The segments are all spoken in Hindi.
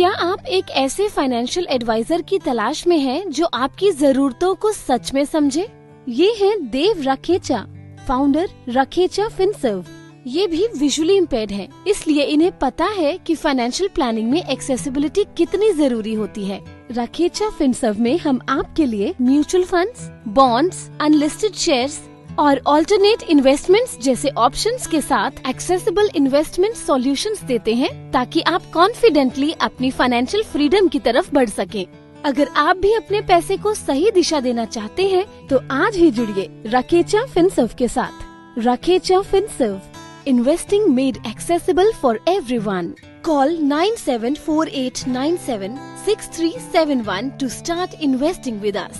क्या आप एक ऐसे फाइनेंशियल एडवाइजर की तलाश में हैं जो आपकी जरूरतों को सच में समझे? ये हैं देव रखेचा, फाउंडर रखेचा फिनसर्व। ये भी विजुअली इम्पेयर्ड हैं, इसलिए इन्हें पता है कि फाइनेंशियल प्लानिंग में एक्सेसिबिलिटी कितनी जरूरी होती है। रखेचा फिनसर्व में हम आपके लिए mutual funds, bonds, unlisted shares और ऑल्टरनेट इन्वेस्टमेंट्स जैसे ऑप्शंस के साथ एक्सेसिबल इन्वेस्टमेंट सॉल्यूशंस देते हैं, ताकि आप कॉन्फिडेंटली अपनी फाइनेंशियल फ्रीडम की तरफ बढ़ सकें। अगर आप भी अपने पैसे को सही दिशा देना चाहते हैं, तो आज ही जुड़िए रखेचा फिनसर्व के साथ। Rakhecha Finserv, investing made accessible for everyone. Call 9748976371 to start investing with us.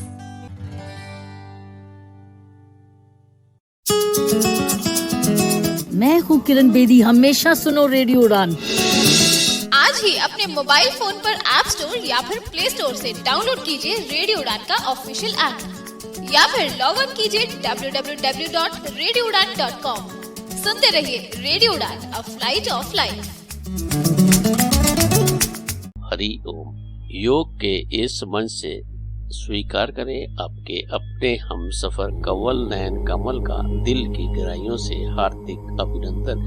मैं हूँ किरण बेदी, हमेशा सुनो रेडियो उड़ान। आज ही अपने मोबाइल फोन पर ऐप स्टोर या फिर प्ले स्टोर से डाउनलोड कीजिए रेडियो उड़ान का ऑफिशियल ऐप, या फिर लॉग इन कीजिए www.radioudan.com। सुनते रहिए radio Udaan, a flight of life. Hari Om. योग के इस मंच से स्वीकार करें आपके अपने हमसफर कंवल नयन कमल का दिल की गहराइयों से हार्दिक अभिनंदन।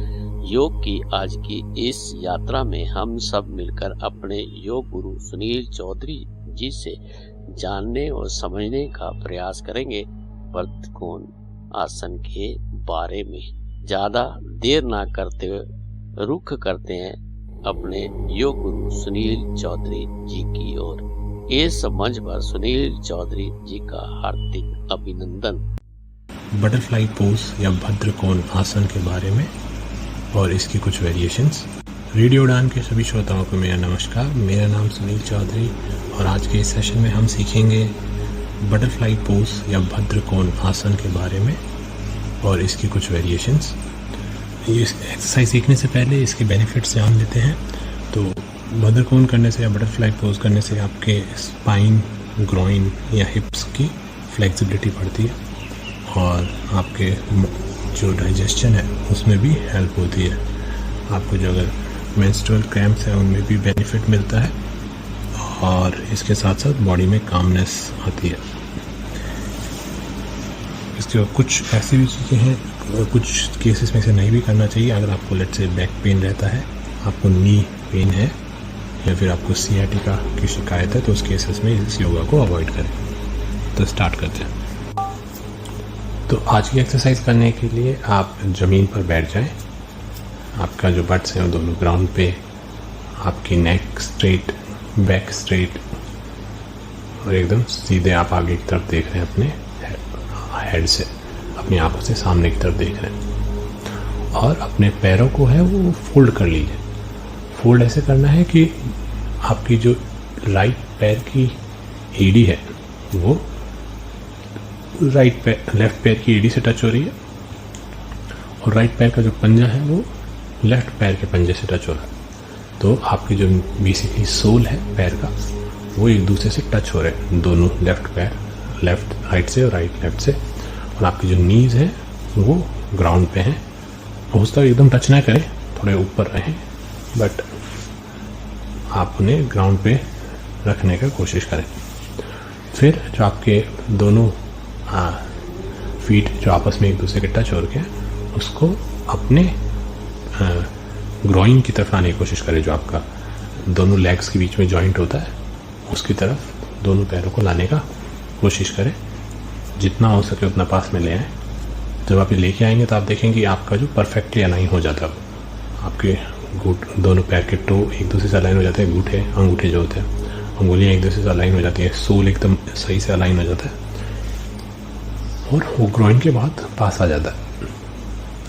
योग की आज की इस यात्रा में हम सब मिलकर अपने योग गुरु सुनील चौधरी जी से जानने और समझने का प्रयास करेंगे पद्मकोण आसन के बारे में। ज्यादा देर ना करते हुए रुख करते हैं अपने योग गुरु सुनील चौधरी जी की ओर। इस मंच पर सुनील चौधरी जी का हार्दिक अभिनंदन। बटरफ्लाई पोज या भद्रकोण आसन के बारे में और इसकी कुछ वेरिएशंस। रेडियो उड़ान के सभी श्रोताओं को मेरा नमस्कार। मेरा नाम सुनील चौधरी और आज के इस सेशन में हम सीखेंगे बटरफ्लाई पोज या भद्रकोण आसन के बारे में और इसकी कुछ वेरिएशंस। ये एक्सरसाइज सीखने से पहले इसके बेनिफिट्स जान लेते हैं। तो भद्रकोण करने से या बटरफ्लाई पोज करने से आपके स्पाइन, ग्रोइन या हिप्स की फ्लेक्सिबिलिटी बढ़ती है और आपके जो डाइजेशन है उसमें भी हेल्प होती है। आपको जो अगर मेंस्ट्रुअल क्रैम्प्स है उनमें भी बेनिफिट मिलता है और इसके साथ साथ बॉडी में कामनेस आती है। इसके कुछ ऐसी भी चीज़ें हैं, कुछ केसेस में से नहीं भी करना चाहिए। अगर आपको लेट से बैक पेन रहता है, आपको नी पेन है या फिर आपको सियाटिका की शिकायत है, तो उस केसेस में इस योगा को अवॉइड करें। तो स्टार्ट करते हैं। तो आज की एक्सरसाइज करने के लिए आप ज़मीन पर बैठ जाएं। आपका जो बट्स है वो दोनों ग्राउंड पे, आपकी नेक स्ट्रेट, बैक स्ट्रेट और एकदम सीधे आप आगे की तरफ देख रहे हैं। अपने हेड से, अपनी आंखों से सामने की तरफ देख रहे हैं और अपने पैरों को है वो फोल्ड कर लीजिए। फोल्ड ऐसे करना है कि आपकी जो राइट पैर की एड़ी है वो लेफ्ट पैर की एड़ी से टच हो रही है और राइट पैर का जो पंजा है वो लेफ्ट पैर के पंजे से टच हो रहा है। तो आपकी जो बेसिकली सोल है पैर का वो एक दूसरे से टच हो रहे हैं, दोनों लेफ्ट पैर, लेफ्ट राइट से और राइट लेफ्ट से। और आपकी जो नीज है वो ग्राउंड पे हैं। उस तक एकदम टच ना करें, थोड़े ऊपर रहें, बट आप उन्हें ग्राउंड पे रखने का कोशिश करें। फिर जो आपके दोनों फीट जो आपस में एक दूसरे के टच हो रखे हैं उसको अपने ग्रोइन की तरफ लाने की कोशिश करें। जो आपका दोनों लेग्स के बीच में जॉइंट होता है उसकी तरफ दोनों पैरों को लाने का कोशिश करें। जितना हो सके उतना पास में ले आएँ। जब आप ये लेके आएंगे तो आप देखेंगे आपका जो परफेक्टली अलाइन हो जाता है। आपके दोनों पैर के टो एक दूसरे से अलाइन हो जाते हैं, अंगूठे जो होते हैं, अंगुलियाँ एक दूसरे से अलाइन हो जाती है, सोल एकदम सही से अलाइन हो जाता है और वो ग्रोइन के बाद पास आ जाता है।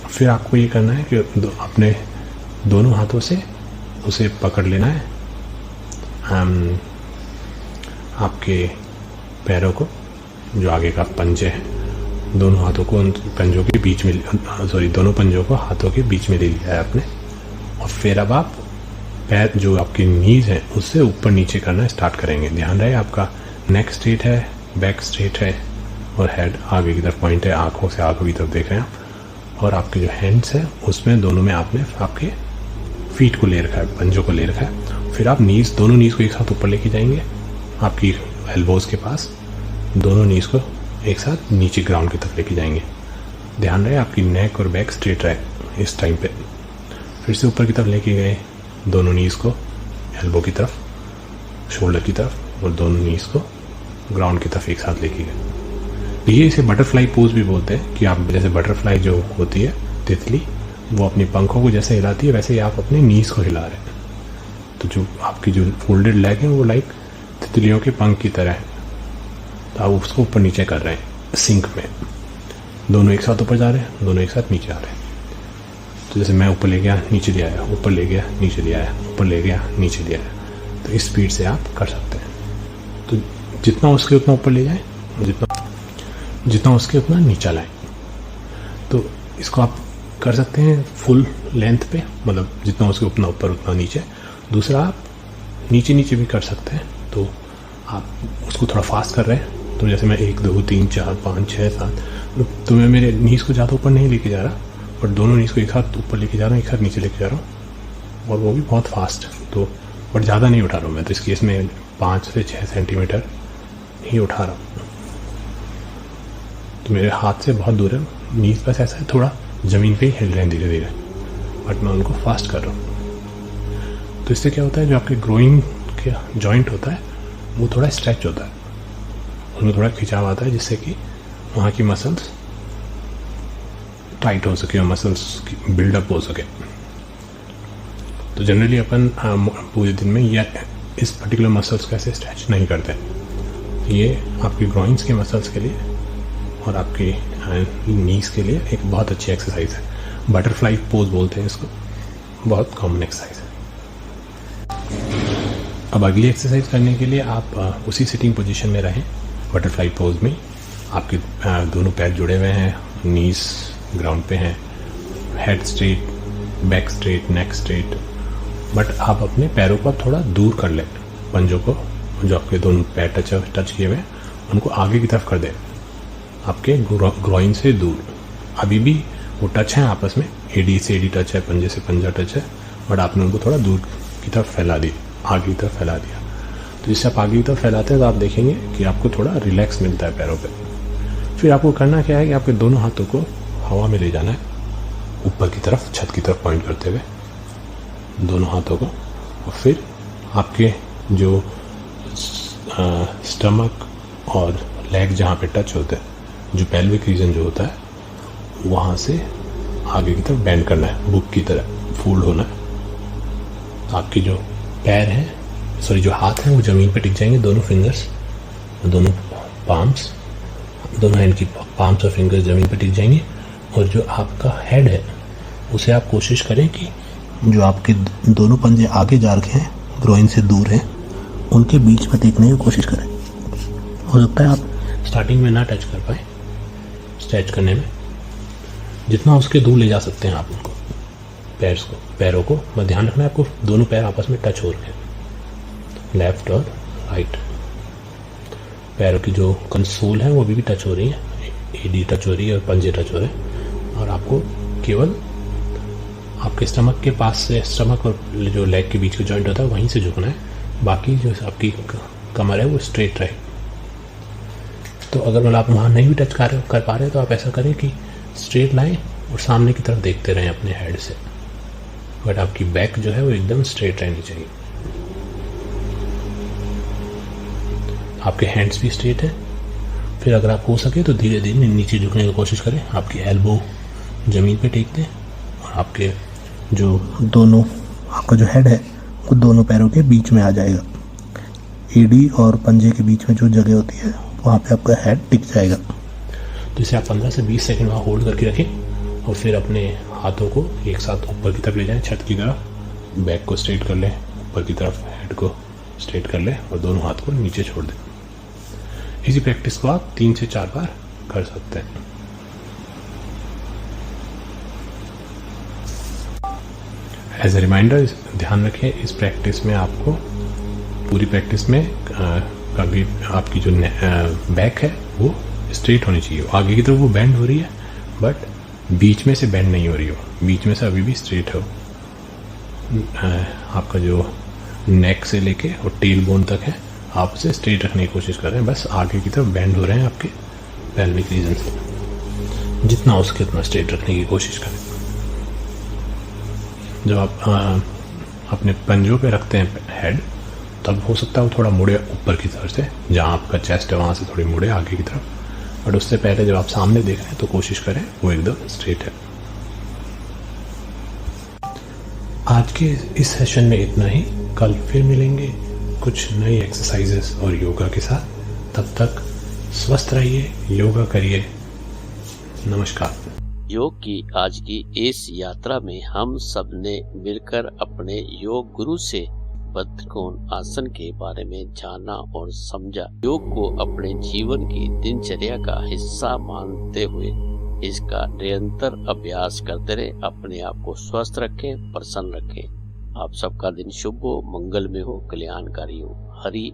फिर आपको ये करना है कि अपने दोनों हाथों से उसे पकड़ लेना है। आपके पैरों को, जो आगे का पंजे हैं, दोनों हाथों को उन पंजों के बीच में, दोनों पंजों को हाथों के बीच में ले लिया है आपने। और फिर अब आप पैर जो आपकी नीज है उससे ऊपर नीचे करना स्टार्ट करेंगे। ध्यान रहे आपका नेक स्ट्रेट है, बैक स्ट्रेट है और हेड आगे की तरफ पॉइंट है, आंखों से आंखों की तरफ देख रहे हैं आप। और आपके जो हैंड्स है उसमें दोनों में आपने आपके फीट को ले रखा है, पंजों को ले रखा है। फिर आप दोनों नीज़ को एक साथ ऊपर लेके जाएंगे आपकी एल्बोज के पास, दोनों नीज़ को एक साथ नीचे ग्राउंड की तरफ लेके जाएंगे। ध्यान रहे आपकी नेक और बैक स्ट्रेट रहे इस टाइम पे। फिर से ऊपर की तरफ लेके गए दोनों नीज़ को एल्बो की तरफ, शोल्डर की तरफ, और दोनों नीज़ को ग्राउंड की तरफ एक साथ लेके गए। ये इसे बटरफ्लाई पोज भी बोलते हैं कि आप जैसे बटरफ्लाई जो होती है तितली, वो अपने पंखों को जैसे हिलाती है वैसे ही आप अपने नीज़ को हिला रहे हैं। तो जो आपकी जो फोल्डेड लेग है वो लाइक तितलियों के पंख की तरह है, तो आप उसको ऊपर नीचे कर रहे हैं सिंक में। दोनों एक साथ ऊपर जा रहे हैं, दोनों एक साथ नीचे आ रहे हैं। तो जैसे मैं ऊपर ले गया नीचे ले आया, ऊपर ले गया नीचे ले आया, ऊपर ले गया नीचे ले आया, तो इस स्पीड से आप कर सकते हैं। तो जितना उसके उतना ऊपर ले जाएं, जितना उसके उतना नीचा लाएं। तो इसको आप कर सकते हैं फुल लेंथ पे, मतलब जितना उसके उतना ऊपर उतना नीचे। दूसरा आप नीचे नीचे भी कर सकते हैं, तो आप उसको थोड़ा फास्ट कर रहे हैं, तो जैसे मैं 1 2 3 4 5 6 7, तो मैं मेरे नीज़ को ज़्यादा ऊपर नहीं लेके जा रहा, बट दोनों नीज़ को एक साथ ऊपर लेके जा रहा हूँ, एक साथ नीचे लेके जा रहा हूँ, और वो भी बहुत फास्ट। तो बट ज़्यादा नहीं उठा रहा हूँ मैं, तो इस केस में 5 से 6 सेंटीमीटर ही उठा रहा हूँ, तो मेरे हाथ से बहुत दूर है। नीज़ बस ऐसा है थोड़ा ज़मीन पे ही हिल रहे हैं धीरे धीरे, बट मैं उनको फास्ट कर रहा हूँ। तो इससे क्या होता है, जो आपके ग्रोइंग का जॉइंट होता है वो थोड़ा स्ट्रेच होता है, उसमें थोड़ा खिंचाव आता है, जिससे कि वहाँ की मसल्स टाइट हो सके और मसल्स की बिल्डअप हो सके। तो जनरली अपन पूरे दिन में या इस पर्टिकुलर मसल्स को ऐसे स्ट्रेच नहीं करते। ये आपकी ग्रोइंग्स के मसल्स के लिए और आपके नीज के लिए एक बहुत अच्छी एक्सरसाइज है। बटरफ्लाई पोज बोलते हैं इसको, बहुत कॉमन एक्सरसाइज है। अब अगली एक्सरसाइज करने के लिए आप उसी सिटिंग पोजीशन में रहें, बटरफ्लाई पोज में। आपके दोनों पैर जुड़े हुए हैं, नीज ग्राउंड पे हैं, head straight, back straight, neck straight, but आप अपने पैरों को थोड़ा दूर कर लें, पंजों को, जो आपके दोनों पैर टच किए हुए हैं उनको आगे की तरफ कर दें, आपके ग्रोइन से दूर। अभी भी वो टच है आपस में, एडी से एडी टच है, पंजे से पंजा टच है, बट आपने उनको थोड़ा दूर की तरफ फैला दी, आगे की तरफ फैला दिया। तो जिससे आप आगे की तरफ फैलाते हैं तो आप देखेंगे कि आपको थोड़ा रिलैक्स मिलता है पैरों पे। फिर आपको करना क्या है कि आपके दोनों हाथों को हवा में ले जाना है, ऊपर की तरफ, छत की तरफ पॉइंट करते हुए दोनों हाथों को, और फिर आपके जो स्टमक और लेग जहाँ पे टच होते हैं, जो पेल्विक रीजन जो होता है, वहाँ से आगे की तरफ बेंड करना है, बुक की तरह फोल्ड होना है। आपके जो पैर हैं, जो हाथ हैं, वो ज़मीन पे टिक जाएंगे, दोनों फिंगर्स, दोनों पाम्स, दोनों हैंड की पाम्स और फिंगर्स ज़मीन पे टिक जाएंगे। और जो आपका हेड है उसे आप कोशिश करें कि जो आपके दोनों पंजे आगे जा रखे हैं, ग्रोइन से दूर हैं, उनके बीच में टिकने की कोशिश करें। हो सकता है आप स्टार्टिंग में ना टच कर पाए स्ट्रेच करने में, जितना उसके दूर ले जा सकते हैं आप उनको, पैरों को बस ध्यान रखना है आपको दोनों पैर आपस में टच हो रहे हैं, लेफ्ट और राइट। पैरों की जो कंसोल है वो भी टच हो रही है, एडी टच हो रही है और पंजे टच हो रहे हैं। और आपको केवल आपके स्टमक के पास से, स्टमक और जो लेग के बीच का जॉइंट होता है वहीं से झुकना है, बाकी जो आपकी कमर है वो स्ट्रेट रहे। तो अगर आप वहाँ नहीं भी टच कर पा रहे तो आप ऐसा करें कि स्ट्रेट लाएं और सामने की तरफ देखते रहें अपने हेड से, बट आपकी बैक जो है वो एकदम स्ट्रेट रहनी चाहिए। आपके हैंड्स भी स्ट्रेट है। फिर अगर आप हो सके तो धीरे धीरे नीचे झुकने की कोशिश करें, आपकी एल्बो ज़मीन पे टेक दें, और आपके जो दोनों, आपका जो हेड है वो दोनों पैरों के बीच में आ जाएगा। एडी और पंजे के बीच में जो जगह होती है वहाँ पे आपका हेड टिक जाएगा। तो इसे आप 15 से 20 सेकंड वहाँ होल्ड करके रखें, और फिर अपने हाथों को एक साथ ऊपर की तरफ ले जाएं, छत की तरफ, बैक को स्ट्रेट कर लें, ऊपर की तरफ हेड को स्ट्रेट कर लें, और दोनों हाथ को नीचे छोड़ दें। इसी प्रैक्टिस को आप 3 से 4 बार कर सकते हैं। एज ए रिमाइंडर, ध्यान रखें इस प्रैक्टिस में आपको, पूरी प्रैक्टिस में कभी आपकी जो बैक है वो स्ट्रेट होनी चाहिए, आगे की तरफ वो बेंड हो रही है बट बीच में से बेंड नहीं हो रही हो, बीच में से अभी भी स्ट्रेट हो। आपका जो नेक से लेके और टेल बोन तक है, आप उसे स्ट्रेट रखने की कोशिश कर रहे हैं, बस आगे की तरफ बेंड हो रहे हैं आपके पेल्विक रीजन से, जितना हो सके उतना स्ट्रेट रखने की कोशिश करें। जब आप अपने पंजों पे रखते हैं हेड, तब हो सकता है वो थोड़ा मुड़े ऊपर की तरफ से, जहाँ आपका चेस्ट है वहाँ से थोड़ी मुड़े आगे की तरफ, बट उससे पहले जब आप सामने देख रहे हैं तो कोशिश करें वो एकदम स्ट्रेट है। आज के इस सेशन में इतना ही, कल फिर मिलेंगे कुछ नई एक्सरसाइजेस और योगा के साथ। तब तक स्वस्थ रहिए, योगा करिए। नमस्कार। योग की आज की इस यात्रा में हम सब ने मिलकर अपने योग गुरु से बद्धकोण आसन के बारे में जाना और समझा। योग को अपने जीवन की दिनचर्या का हिस्सा मानते हुए इसका निरंतर अभ्यास करते रहे। अपने आप को स्वस्थ रखें, प्रसन्न रखें। आप सबका दिन शुभ हो, मंगल में हो, कल्याणकारी हो। हरि